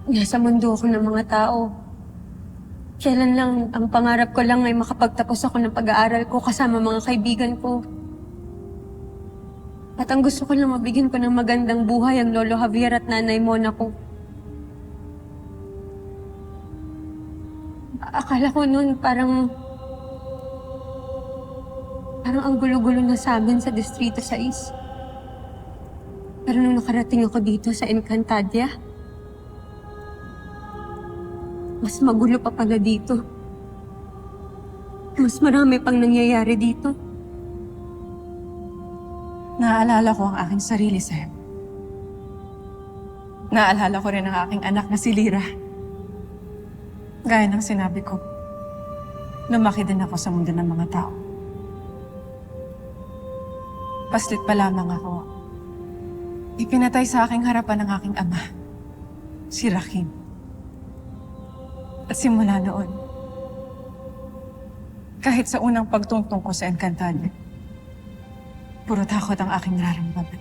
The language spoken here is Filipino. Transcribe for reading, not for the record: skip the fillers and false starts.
Nasa mundo ako ng mga tao. Kailan lang, ang pangarap ko lang ay makapagtapos ako ng pag-aaral ko kasama mga kaibigan ko. At ang gusto ko lang mabigyan ko ng magandang buhay ang Lolo Javier at Nanay Mona ko. Akala ko noon parang ang gulo-gulo na sa amin sa Distrito 6. Pero nung nakarating ako dito sa Encantadia, mas magulo pa pala dito. Mas marami pang nangyayari dito. Naaalala ko ang aking sarili, Sam. Naaalala ko rin ang aking anak na si Lyra. Gaya ng sinabi ko, lumaki din ako sa mundo ng mga tao. Paslit pa lamang ako. Ipinatay sa aking harapan ng aking ama, si Rakim. At simula noon, kahit sa unang pagtungtong ko sa Encantadia, puro takot ang aking nararamdaman.